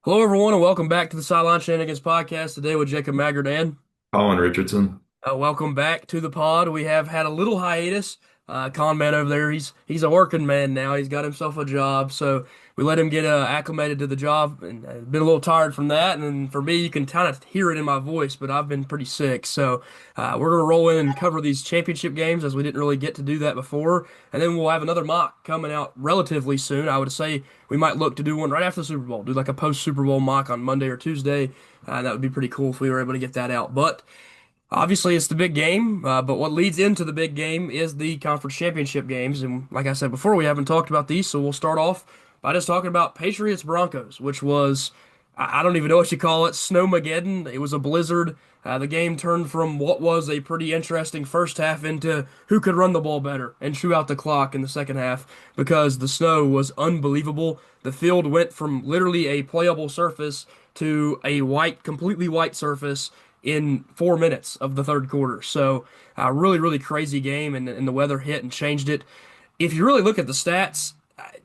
Hello, everyone, and welcome back to the Sideline Shenanigans podcast today with Jacob Maggerdan. Colin Richardson. Welcome back to the pod. We have had a little hiatus. Con man over there, he's a working man now. He's got himself a job, so we let him get acclimated to the job, and been a little tired from that. And then for me, you can kind of hear it in my voice, but I've been pretty sick. So we're gonna roll in and cover these championship games as we didn't really get to do that before, and then we'll have another mock coming out relatively soon. I would say we might look to do one right after the Super Bowl, do like a post Super Bowl mock on Monday or Tuesday. That would be pretty cool if we were able to get that out, but. Obviously, it's the big game, but what leads into the big game is the conference championship games. And like I said before, we haven't talked about these, so we'll start off by just talking about Patriots Broncos, which was, I don't even know what you call it, Snowmageddon. It was a blizzard. The game turned from what was a pretty interesting first half into who could run the ball better and chew out the clock in the second half because the snow was unbelievable. The field went from literally a playable surface to a white, completely white surface in 4 minutes of the third quarter. So, really, really crazy game, and the weather hit and changed it. If you really look at the stats,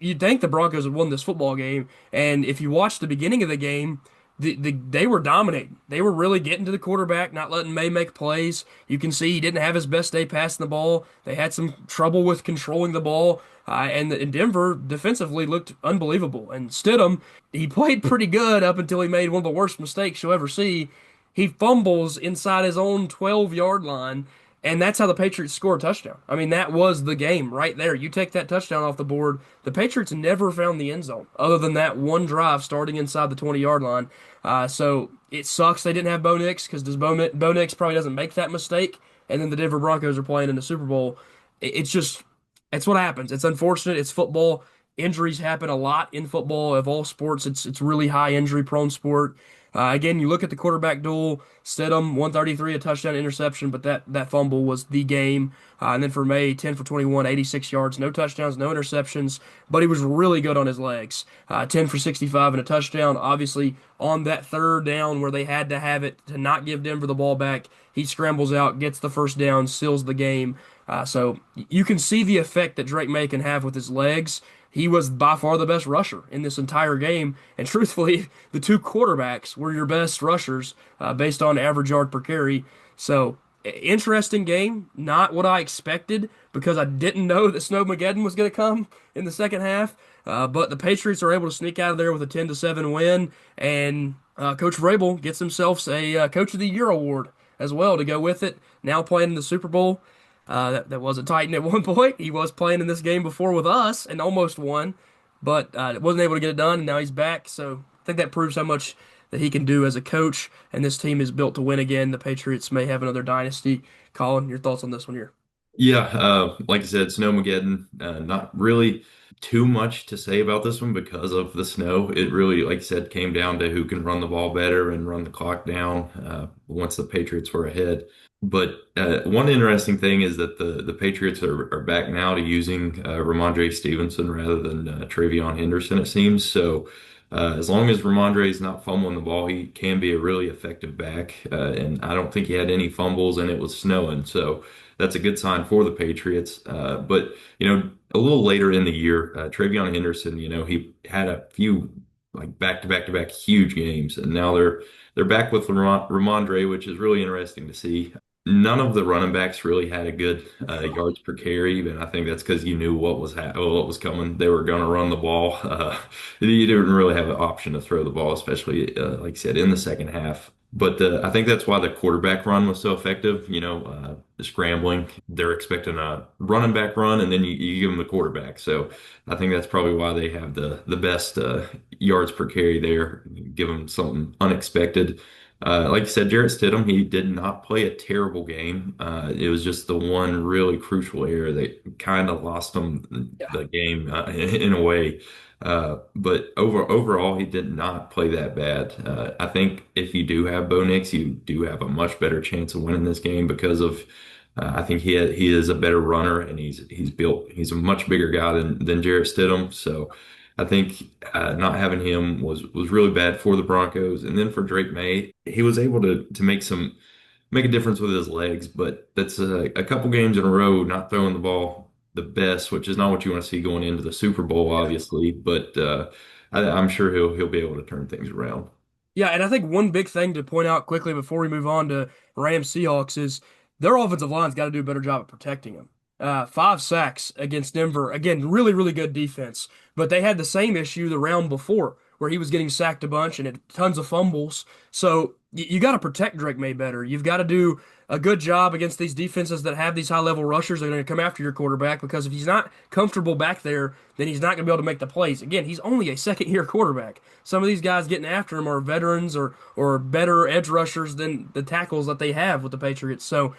you'd think the Broncos had won this football game. And if you watch the beginning of the game, they were dominating. They were really getting to the quarterback, not letting May make plays. You can see he didn't have his best day passing the ball. They had some trouble with controlling the ball. And Denver defensively looked unbelievable. And Stidham, he played pretty good up until he made one of the worst mistakes you'll ever see. He fumbles inside his own 12-yard line, and that's how the Patriots score a touchdown. I mean, that was the game right there. You take that touchdown off the board, the Patriots never found the end zone other than that one drive starting inside the 20-yard line. So it sucks they didn't have Bo Nix because Bo Nix probably doesn't make that mistake, and then the Denver Broncos are playing in the Super Bowl. It's just, it's what happens. It's unfortunate. It's football. Injuries happen a lot in football of all sports. It's really high injury prone sport. Again, you look at the quarterback duel, Stidham, 133, a touchdown interception, but that fumble was the game. And then for May, 10 for 21, 86 yards, no touchdowns, no interceptions, but he was really good on his legs. 10 for 65 and a touchdown. Obviously, on that third down where they had to have it to not give Denver the ball back, he scrambles out, gets the first down, seals the game. So you can see the effect that Drake May can have with his legs. He was by far the best rusher in this entire game. And truthfully, the two quarterbacks were your best rushers based on average yard per carry. So, interesting game. Not what I expected because I didn't know that Snowmageddon was going to come in the second half. But the Patriots are able to sneak out of there with a 10-7 win. And Coach Vrabel gets himself a Coach of the Year award as well to go with it. Now playing in the Super Bowl. That was a Titan at one point. He was playing in this game before with us and almost won, but wasn't able to get it done. And now he's back. So I think that proves how much that he can do as a coach. And this team is built to win again. The Patriots may have another dynasty. Colin, your thoughts on this one here? Yeah, like I said, Snowmageddon. Not really too much to say about this one because of the snow. It really, like I said, came down to who can run the ball better and run the clock down once the Patriots were ahead. But one interesting thing is that the Patriots are back now to using Ramondre Stevenson rather than Travion Henderson, it seems. So as long as Ramondre is not fumbling the ball, he can be a really effective back. And I don't think he had any fumbles, and it was snowing. So that's a good sign for the Patriots. But, a little later in the year, Travion Henderson, he had a few like back-to-back-to-back huge games, and now they're back with Ramondre, which is really interesting to see. None of the running backs really had a good yards per carry, and I think that's because you knew what was coming. They were going to run the ball. You didn't really have an option to throw the ball, especially like I said in the second half. But I think that's why the quarterback run was so effective. The scrambling, they're expecting a running back run, and then you give them the quarterback. So I think that's probably why they have the best yards per carry there. Give them something unexpected. Like I said, Jarrett Stidham, he did not play a terrible game. It was just the one really crucial error that kind of lost him Yeah. the game in a way. But overall, he did not play that bad. I think if you do have Bo Nix, you do have a much better chance of winning this game because of I think he is a better runner and he's a much bigger guy than Jarrett Stidham. So I think not having him was really bad for the Broncos. And then for Drake May, he was able to make a difference with his legs, but that's a couple games in a row not throwing the ball the best, which is not what you want to see going into the Super Bowl, Yeah. obviously. But I'm sure he'll be able to turn things around. Yeah, and I think one big thing to point out quickly before we move on to Rams Seahawks is their offensive line's got to do a better job at protecting him. 5 sacks against Denver. Again, really, really good defense. But they had the same issue the round before where he was getting sacked a bunch and had tons of fumbles. So you got to protect Drake May better. You've got to do a good job against these defenses that have these high level rushers that are going to come after your quarterback because if he's not comfortable back there, then he's not going to be able to make the plays. Again, he's only a second year quarterback. Some of these guys getting after him are veterans or better edge rushers than the tackles that they have with the Patriots. So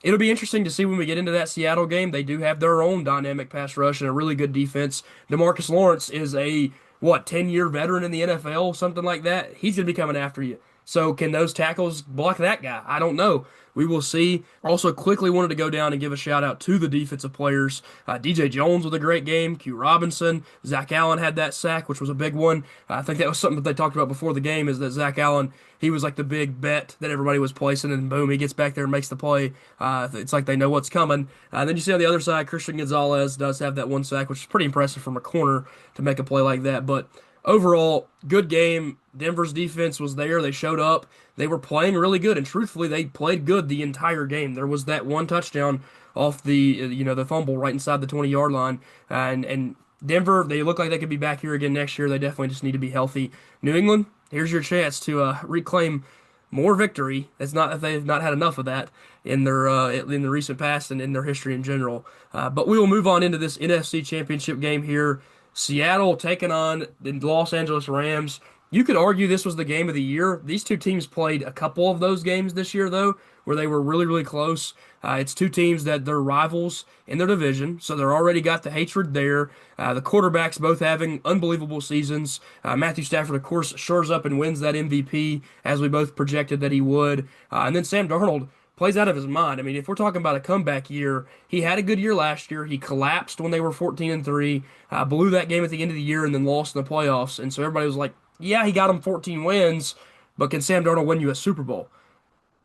it'll be interesting to see when we get into that Seattle game. They do have their own dynamic pass rush and a really good defense. DeMarcus Lawrence is a 10-year veteran in the NFL, something like that. He's going to be coming after you. So can those tackles block that guy? I don't know. We will see. Also, quickly wanted to go down and give a shout out to the defensive players. DJ Jones with a great game. Q Robinson. Zach Allen had that sack, which was a big one. I think that was something that they talked about before the game is that Zach Allen, he was like the big bet that everybody was placing, and boom, he gets back there and makes the play. It's like they know what's coming. Then you see on the other side, Christian Gonzalez does have that one sack, which is pretty impressive from a corner to make a play like that. But overall, good game. Denver's defense was there. They showed up. They were playing really good, and truthfully, they played good the entire game. There was that one touchdown off the fumble right inside the 20-yard line, and Denver, they look like they could be back here again next year. They definitely just need to be healthy. New England, here's your chance to reclaim more victory. It's not that they've not had enough of that in the recent past and in their history in general. But we will move on into this NFC Championship game here. Seattle taking on the Los Angeles Rams. You could argue this was the game of the year. These two teams played a couple of those games this year, though, where they were really, really close. It's two teams that they're rivals in their division, so they're already got the hatred there. The quarterbacks both having unbelievable seasons. Matthew Stafford, of course, shores up and wins that MVP, as we both projected that he would. And then Sam Darnold plays out of his mind. I mean, if we're talking about a comeback year, he had a good year last year. He collapsed when they were 14-3, blew that game at the end of the year, and then lost in the playoffs. And so everybody was like, yeah, he got him 14 wins, but can Sam Darnold win you a Super Bowl?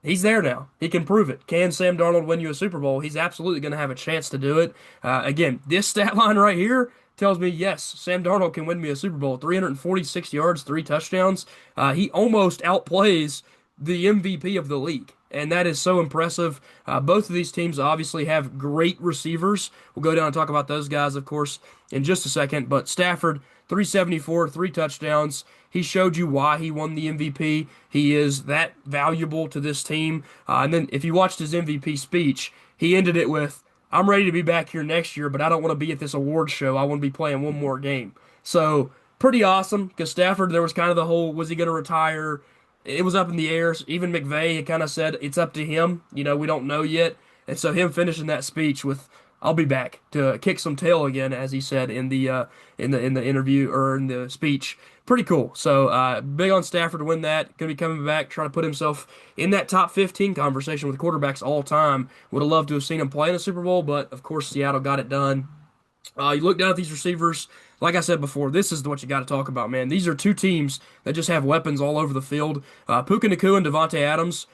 He's there now. He can prove it. Can Sam Darnold win you a Super Bowl? He's absolutely going to have a chance to do it. Again, this stat line right here tells me, yes, Sam Darnold can win me a Super Bowl. 346 yards, 3 touchdowns. He almost outplays the MVP of the league. And that is so impressive. Both of these teams obviously have great receivers. We'll go down and talk about those guys, of course, in just a second. But Stafford, 374, 3 touchdowns. He showed you why he won the MVP. He is that valuable to this team. And then if you watched his MVP speech, he ended it with, I'm ready to be back here next year, but I don't want to be at this award show. I want to be playing one more game. So pretty awesome because Stafford, there was kind of the whole, was he going to retire? It was up in the air. Even McVay had kind of said it's up to him. We don't know yet. And so him finishing that speech with "I'll be back" to kick some tail again, as he said in the interview or in the speech, pretty cool. So big on Stafford to win that. Going to be coming back, trying to put himself in that top 15 conversation with quarterbacks all time. Would have loved to have seen him play in a Super Bowl, but of course Seattle got it done. You look down at these receivers. Like I said before, this is what you got to talk about, man. These are two teams that just have weapons all over the field. Puka Nacua and Devontae Adams.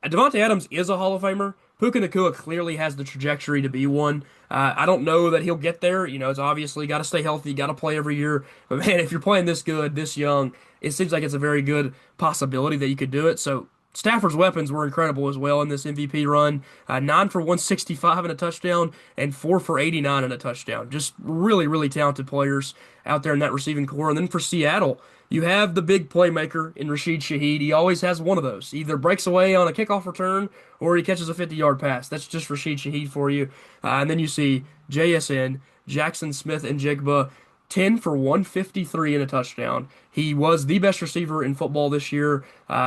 Devontae Adams is a Hall of Famer. Puka Nacua clearly has the trajectory to be one. I don't know that he'll get there. It's obviously got to stay healthy, got to play every year. But man, if you're playing this good, this young, it seems like it's a very good possibility that you could do it. So Stafford's weapons were incredible as well in this MVP run. 9 for 165 and a touchdown, and 4 for 89 and a touchdown. Just really, really talented players out there in that receiving core. And then for Seattle, you have the big playmaker in Rashid Shaheed. He always has one of those. Either breaks away on a kickoff return or he catches a 50-yard pass. That's just Rashid Shaheed for you. And then you see JSN, Jackson Smith, and Jigba. 10 for 153 and a touchdown. He was the best receiver in football this year.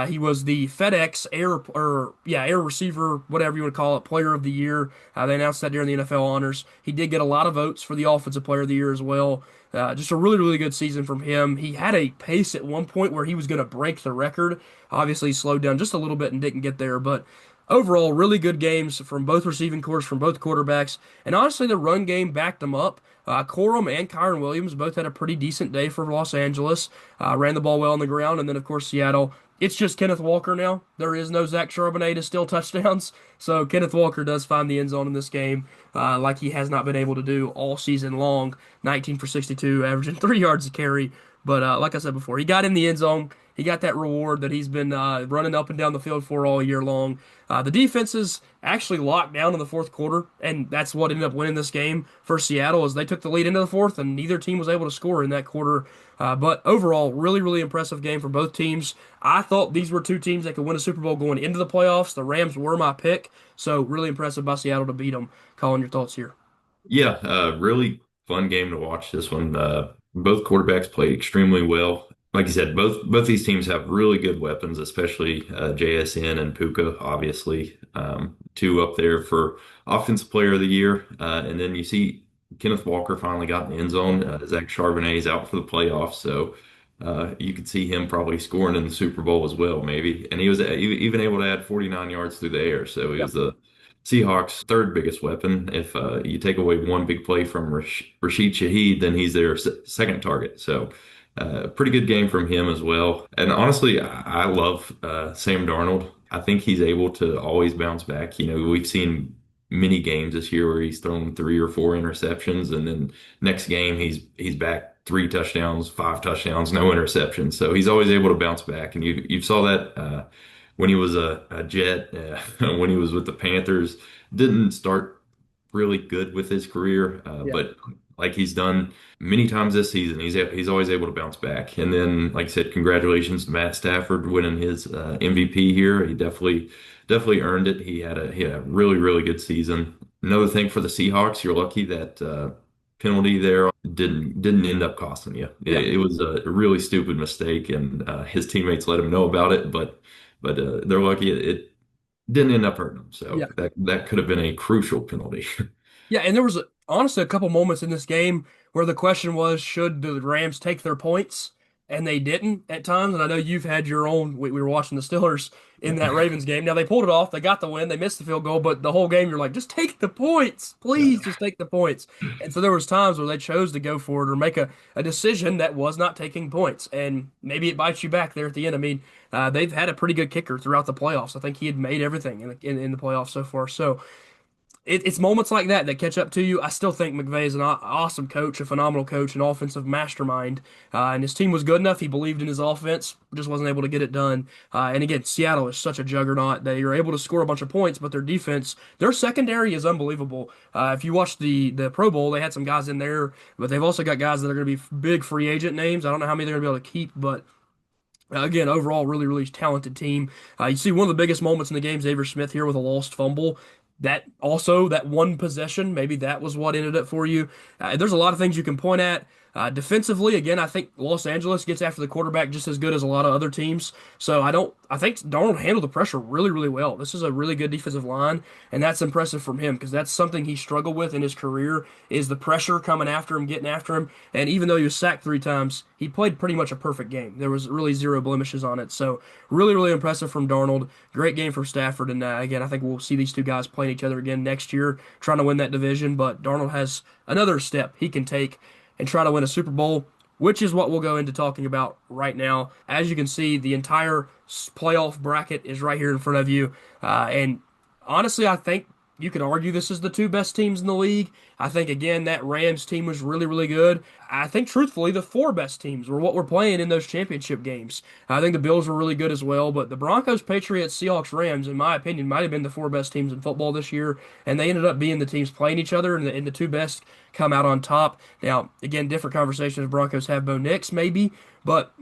He was the FedEx Air receiver, whatever you would call it, player of the year. They announced that during the NFL honors. He did get a lot of votes for the offensive player of the year as well. Just a really, really good season from him. He had a pace at one point where he was going to break the record. Obviously, he slowed down just a little bit and didn't get there, but overall, really good games from both receiving cores, from both quarterbacks. And honestly, the run game backed them up. Corum and Kyron Williams both had a pretty decent day for Los Angeles. Ran the ball well on the ground. And then, of course, Seattle. It's just Kenneth Walker now. There is no Zach Charbonnet to steal touchdowns. So Kenneth Walker does find the end zone in this game like he has not been able to do all season long. 19 for 62, averaging 3 yards a carry But like I said before, he got in the end zone. He got that reward that he's been running up and down the field for all year long. The defenses actually locked down in the fourth quarter, and that's what ended up winning this game for Seattle. Is they took the lead into the fourth, and neither team was able to score in that quarter. But overall, really, really impressive game for both teams. I thought these were two teams that could win a Super Bowl going into the playoffs. The Rams were my pick, so really impressive by Seattle to beat them. Colin, your thoughts here? Yeah, really fun game to watch this one. Both quarterbacks played extremely well. Like you said, both these teams have really good weapons, especially JSN and Puka, obviously, two up there for Offensive Player of the Year. And then you see Kenneth Walker finally got in the end zone. Zach Charbonnet is out for the playoffs, so you could see him probably scoring in the Super Bowl as well, maybe. And he was even able to add 49 yards through the air, so he was the Seahawks' third biggest weapon. If you take away one big play from Rashid Shaheed, then he's their second target. So, pretty good game from him as well. And honestly, I love Sam Darnold. I think he's able to always bounce back. You know, we've seen many games this year where he's thrown three or four interceptions, and then next game he's back three touchdowns, five touchdowns, no interceptions. So he's always able to bounce back, and you saw that. When he was a Jet, when he was with the Panthers, didn't start really good with his career, Yeah. but like he's done many times this season, he's always able to bounce back. And then, like I said, congratulations to Matt Stafford winning his MVP here. He definitely earned it. He had a really really good season. Another thing for the Seahawks, you're lucky that penalty there didn't end up costing you. Yeah. It was a really stupid mistake, and his teammates let him know about it, but they're lucky it didn't end up hurting them. So Yeah. that could have been a crucial penalty. Yeah, and there was honestly a couple moments in this game where the question was, should the Rams take their points? And they didn't at times. And I know you've had your own. We were watching the Steelers in that Ravens game. Now they pulled it off. They got the win. They missed the field goal, but the whole game you're like, just take the points, please, just take the points. And so there was times where they chose to go for it or make a decision that was not taking points, and maybe it bites you back there at the end. I mean, they've had a pretty good kicker throughout the playoffs. I think he had made everything in the playoffs so far. So it's moments like that that catch up to you. I still think McVay is an awesome coach, a phenomenal coach, an offensive mastermind. And his team was good enough. He believed in his offense, just wasn't able to get it done. And again, Seattle is such a juggernaut. They are able to score a bunch of points, but their defense, their secondary is unbelievable. If you watch the Pro Bowl, they had some guys in there, but they've also got guys that are going to be big free agent names. I don't know how many they're going to be able to keep, but again, overall, really, really talented team. You see one of the biggest moments in the game, Xavier Smith here with a lost fumble. That also, that one possession, maybe that was what ended it for you. There's a lot of things you can point at. Defensively, again, I think Los Angeles gets after the quarterback just as good as a lot of other teams. So I think Darnold handled the pressure really, really well. This is a really good defensive line, and that's impressive from him because that's something he struggled with in his career is the pressure coming after him, getting after him. And even though he was sacked three times, he played pretty much a perfect game. There was really zero blemishes on it. So really, really impressive from Darnold. Great game from Stafford. And again, I think we'll see these two guys playing each other again next year, trying to win that division. But Darnold has another step he can take and try to win a Super Bowl, which is what we'll go into talking about right now. As you can see, the entire playoff bracket is right here in front of you. And honestly, I think you could argue this is the two best teams in the league. I think, again, that Rams team was really, really good. I think, truthfully, the four best teams were what we're playing in those championship games. I think the Bills were really good as well, but the Broncos, Patriots, Seahawks, Rams, in my opinion, might have been the four best teams in football this year, and they ended up being the teams playing each other, and the two best come out on top. Now, again, different conversations. Broncos have Bo Nix, maybe, but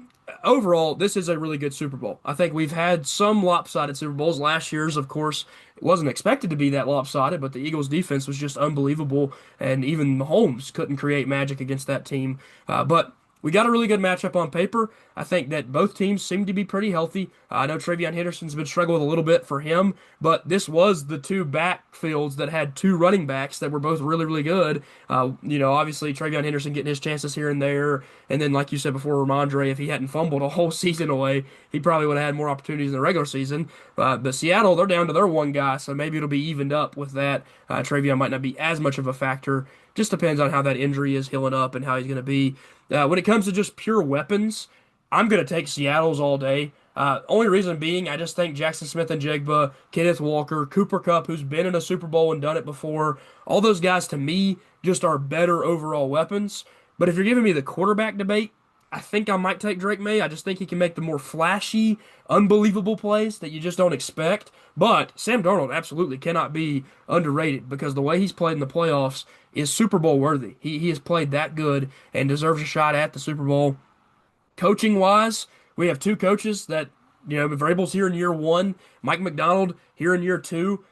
overall, this is a really good Super Bowl. I think we've had some lopsided Super Bowls. Last year's, of course, it wasn't expected to be that lopsided, but the Eagles' defense was just unbelievable, and even Mahomes couldn't create magic against that team. But we got a really good matchup on paper. I think that both teams seem to be pretty healthy. I know TreVeyon Henderson's been struggling a little bit for him, but this was the two backfields that had two running backs that were both really, really good. Obviously TreVeyon Henderson getting his chances here and there, and then like you said before, Ramondre, if he hadn't fumbled a whole season away, he probably would have had more opportunities in the regular season. But Seattle, they're down to their one guy, so maybe it'll be evened up with that. TreVeyon might not be as much of a factor. Just depends on how that injury is healing up and how he's going to be. When it comes to just pure weapons, I'm going to take Seattle's all day. Only reason being, I just think Jackson Smith-Njigba, Kenneth Walker, Cooper Kupp, who's been in a Super Bowl and done it before, all those guys to me just are better overall weapons. But if you're giving me the quarterback debate, I think I might take Drake May. I just think he can make the more flashy, unbelievable plays that you just don't expect. But Sam Darnold absolutely cannot be underrated because the way he's played in the playoffs is Super Bowl worthy. He has played that good and deserves a shot at the Super Bowl. Coaching wise, we have two coaches that, Vrabel's here in year one, Mike McDonald here in year two.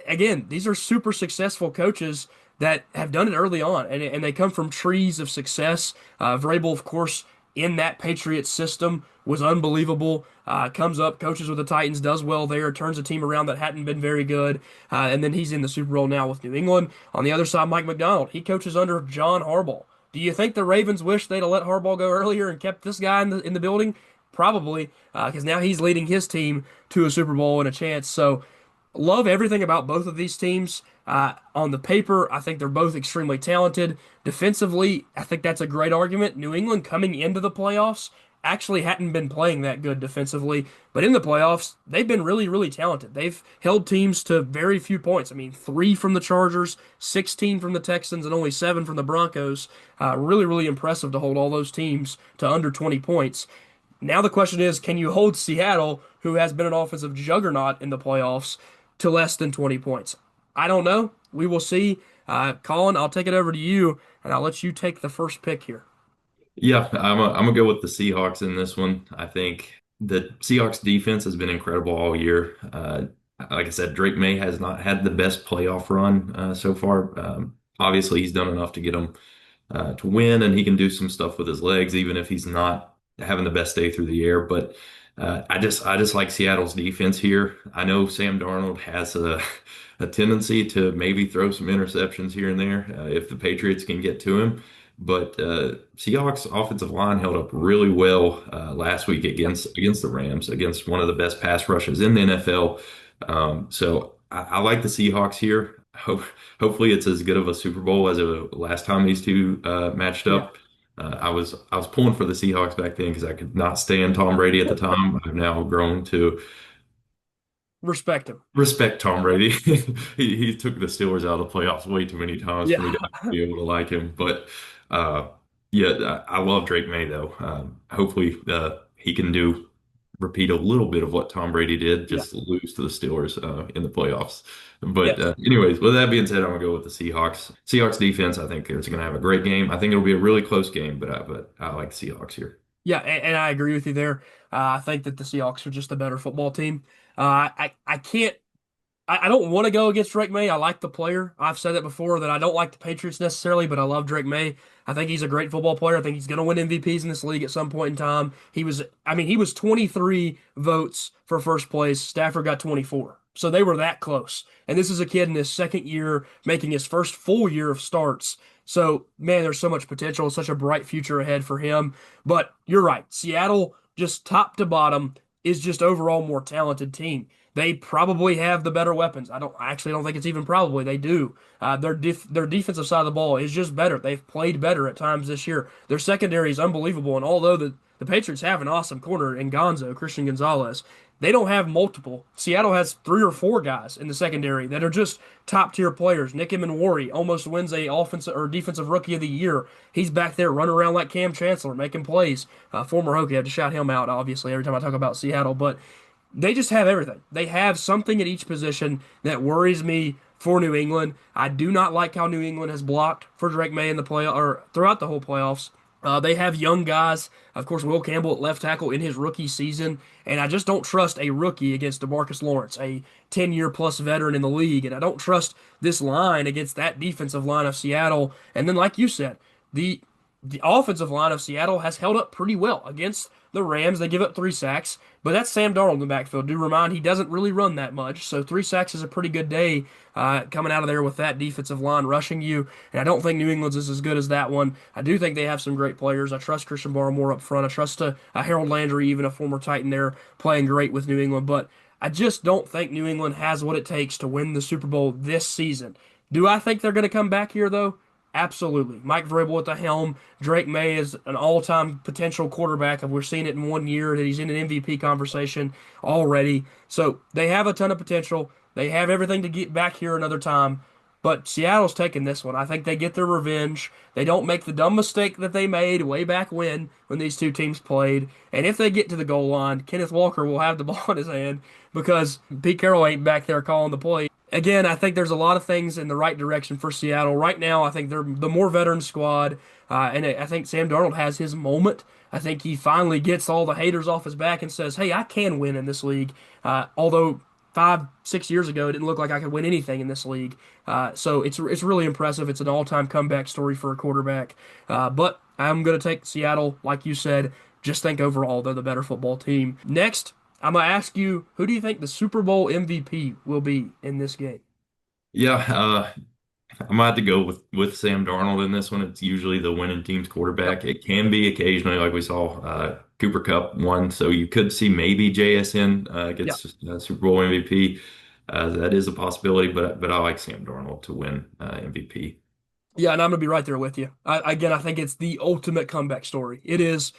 Again, these are super successful coaches that have done it early on, and they come from trees of success. Vrabel, of course, in that Patriots system was unbelievable. Comes up, coaches with the Titans, does well there, turns a team around that hadn't been very good, and then he's in the Super Bowl now with New England. On the other side, Mike McDonald, he coaches under John Harbaugh. Do you think the Ravens wish they'd have let Harbaugh go earlier and kept this guy in the building? Probably, because now he's leading his team to a Super Bowl and a chance. So love everything about both of these teams. On the paper, I think they're both extremely talented. Defensively, I think that's a great argument. New England coming into the playoffs actually hadn't been playing that good defensively, but in the playoffs, they've been really, really talented. They've held teams to very few points. I mean, 3 from the Chargers, 16 from the Texans, and only 7 from the Broncos. Really, really impressive to hold all those teams to under 20 points. Now the question is, can you hold Seattle, who has been an offensive juggernaut in the playoffs, to less than 20 points? I don't know. We will see. Colin, I'll take it over to you, and I'll let you take the first pick here. Yeah, I'm gonna go with the Seahawks in this one. I think the Seahawks defense has been incredible all year. Like I said, Drake May has not had the best playoff run so far. Obviously, he's done enough to get him to win, and he can do some stuff with his legs, even if he's not having the best day through the air. But I just like Seattle's defense here. I know Sam Darnold has a tendency to maybe throw some interceptions here and there if the Patriots can get to him. But Seahawks offensive line held up really well last week against the Rams, against one of the best pass rushes in the NFL. So I like the Seahawks here. Hopefully, it's as good of a Super Bowl as the last time these two matched Yeah, up. I was pulling for the Seahawks back then because I could not stand Tom Brady at the time. I've now grown to respect him. respect Tom Brady. He took the Steelers out of the playoffs way too many times for me Yeah, to be able to like him. But uh, yeah, I love Drake May though. Hopefully, he can repeat a little bit of what Tom Brady did, yeah, just lose to the Steelers in the playoffs. But yes. anyways, with that being said, I'm gonna go with the Seahawks. Seahawks defense, I think is gonna have a great game. I think it'll be a really close game, but I like the Seahawks here. Yeah, and I agree with you there. I think that the Seahawks are just a better football team. I can't. I don't want to go against Drake May. I like the player. I've said it before that I don't like the Patriots necessarily, but I love Drake May. I think he's a great football player. I think he's going to win MVPs in this league at some point in time. He was 23 votes for first place. Stafford got 24. So they were that close. And this is a kid in his second year, making his first full year of starts. So, man, there's so much potential, such a bright future ahead for him. But you're right. Seattle, just top to bottom, is just overall more talented team. They probably have the better weapons. I actually don't think it's even probably they do. Their defensive side of the ball is just better. They've played better at times this year. Their secondary is unbelievable, and although the Patriots have an awesome corner in Gonzo, Christian Gonzalez, they don't have multiple. Seattle has 3 or 4 guys in the secondary that are just top tier players. Nick Emmanwori almost wins a offensive or defensive rookie of the year. He's back there running around like Cam Chancellor, making plays. Former Hokie, I have to shout him out obviously every time I talk about Seattle, but they just have everything. They have something at each position that worries me for New England. I do not like how New England has blocked for Drake May in the play or throughout the whole playoffs. They have young guys. Of course, Will Campbell at left tackle in his rookie season, and I just don't trust a rookie against DeMarcus Lawrence, a 10-year plus veteran in the league, and I don't trust this line against that defensive line of Seattle. And then, like you said, the the offensive line of Seattle has held up pretty well against the Rams. They give up 3 sacks, but that's Sam Darnold in the backfield. Do remind he doesn't really run that much, so 3 sacks is a pretty good day coming out of there with that defensive line rushing you. And I don't think New England's is as good as that one. I do think they have some great players. I trust Christian Barmore up front. I trust a Harold Landry, even a former Titan there, playing great with New England. But I just don't think New England has what it takes to win the Super Bowl this season. Do I think they're going to come back here though? Absolutely. Mike Vrabel at the helm. Drake May is an all-time potential quarterback. We're seeing it in 1 year that he's in an MVP conversation already. So they have a ton of potential. They have everything to get back here another time. But Seattle's taking this one. I think they get their revenge. They don't make the dumb mistake that they made way back when these two teams played. And if they get to the goal line, Kenneth Walker will have the ball in his hand because Pete Carroll ain't back there calling the play. Again, I think there's a lot of things in the right direction for Seattle. Right now, I think they're the more veteran squad, and I think Sam Darnold has his moment. I think he finally gets all the haters off his back and says, "Hey, I can win in this league." Although 5, 6 years ago, it didn't look like I could win anything in this league. So it's really impressive. It's an all-time comeback story for a quarterback. But I'm going to take Seattle, like you said. Just think overall, they're the better football team. Next, I'm gonna ask you, who do you think the Super Bowl MVP will be in this game? Yeah, I'm gonna have to go with Sam Darnold in this one. It's usually the winning team's Yep. quarterback. It can be occasionally, like we saw Cooper Cup won, so you could see maybe JSN Yeah. gets Super Bowl MVP. That is a possibility, but I like Sam Darnold to win MVP. Yeah, and I'm gonna be right there with you. Again, I think it's the ultimate comeback story. It is.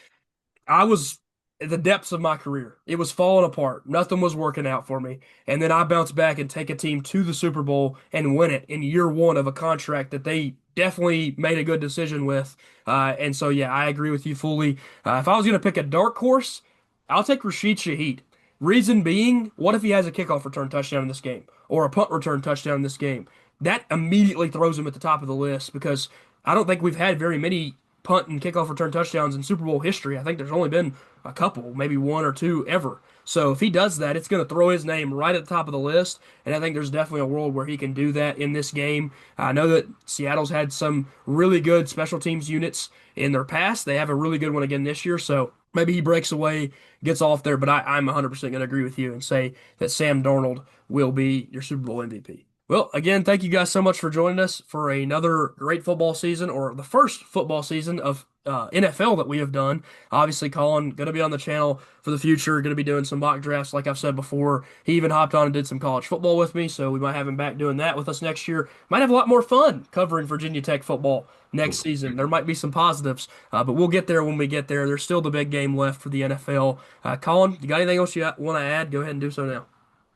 I was at the depths of my career. It was falling apart. Nothing was working out for me. And then I bounce back and take a team to the Super Bowl and win it in year one of a contract that they definitely made a good decision with. And so, yeah, I agree with you fully. If I was going to pick a dark horse, I'll take Rashid Shaheed. Reason being, what if he has a kickoff return touchdown in this game or a punt return touchdown in this game? That immediately throws him at the top of the list because I don't think we've had very many punt and kickoff return touchdowns in Super Bowl history. I think there's only been a couple, maybe one or two ever. So if he does that, it's going to throw his name right at the top of the list. And I think there's definitely a world where he can do that in this game. I know that Seattle's had some really good special teams units in their past. They have a really good one again this year. So maybe he breaks away, gets off there. But I'm 100% going to agree with you and say that Sam Darnold will be your Super Bowl MVP. Well, again, thank you guys so much for joining us for another great football season, or the first football season of NFL that we have done. Obviously, Colin going to be on the channel for the future, going to be doing some mock drafts, like I've said before. He even hopped on and did some college football with me, so we might have him back doing that with us next year. Might have a lot more fun covering Virginia Tech football next season. There might be some positives, but we'll get there when we get there. There's still the big game left for the NFL. Colin, you got anything else you want to add? Go ahead and do so now.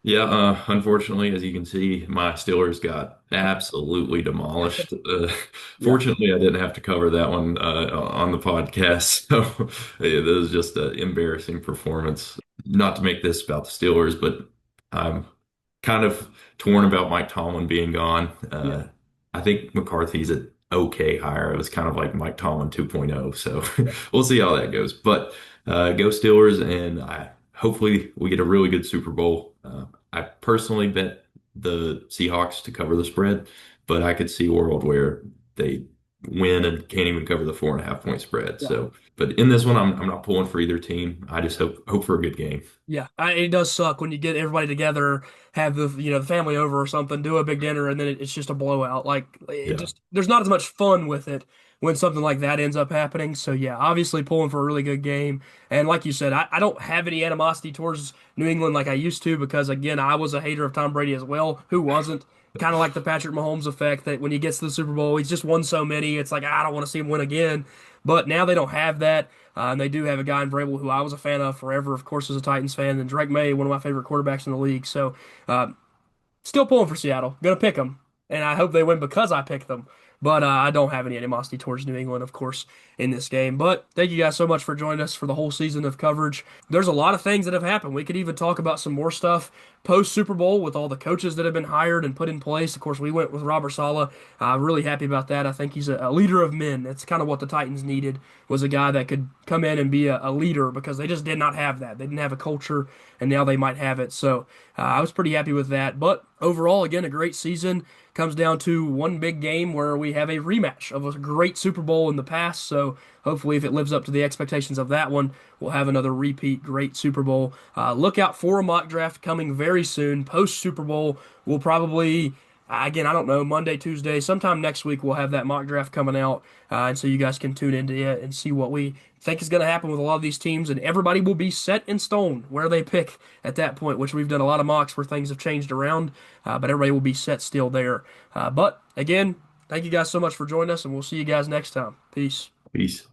Yeah, unfortunately, as you can see, my Steelers got absolutely demolished. Yeah. Fortunately, I didn't have to cover that one on the podcast. So yeah, this was just an embarrassing performance. Not to make this about the Steelers, but I'm kind of torn about Mike Tomlin being gone. Yeah. I think McCarthy's an okay hire. It was kind of like Mike Tomlin 2.0. So Yeah. we'll see how that goes. But go Steelers, and hopefully we get a really good Super Bowl. I personally bet the Seahawks to cover the spread, but I could see a world where they win and can't even cover the 4.5 point spread. Yeah. So, but in this one, I'm not pulling for either team. I just hope for a good game. Yeah, it does suck when you get everybody together, have the family over or something, do a big dinner, and then it's just a blowout. Like it Yeah. just there's not as much fun with it when something like that ends up happening. So yeah, obviously pulling for a really good game. And like you said, I don't have any animosity towards New England like I used to because again, I was a hater of Tom Brady as well. Who wasn't? Kind of like the Patrick Mahomes effect that when he gets to the Super Bowl, he's just won so many. It's like I don't want to see him win again. But now they don't have that. And they do have a guy in Vrabel who I was a fan of forever, of course, as a Titans fan, and Drake May, one of my favorite quarterbacks in the league. So, uh, still pulling for Seattle. Gonna pick them, and I hope they win because I picked them. But I don't have any animosity towards New England, of course, in this game. But thank you guys so much for joining us for the whole season of coverage. There's a lot of things that have happened. We could even talk about some more stuff post Super Bowl with all the coaches that have been hired and put in place. Of course, we went with Robert Saleh. Really happy about that. I think he's a leader of men. That's kind of what the Titans needed was a guy that could come in and be a leader because they just did not have that. They didn't have a culture, and now they might have it. So I was pretty happy with that. But overall, again, a great season. Comes down to one big game where we have a rematch of a great Super Bowl in the past. So hopefully, if it lives up to the expectations of that one, we'll have another repeat great Super Bowl. Look out for a mock draft coming very soon. Post Super Bowl, we'll probably, again, I don't know, Monday, Tuesday, sometime next week, we'll have that mock draft coming out. And so you guys can tune into it and see what we think is going to happen with a lot of these teams. And everybody will be set in stone where they pick at that point, which we've done a lot of mocks where things have changed around, but everybody will be set still there. But again, thank you guys so much for joining us, and we'll see you guys next time. Peace. Peace.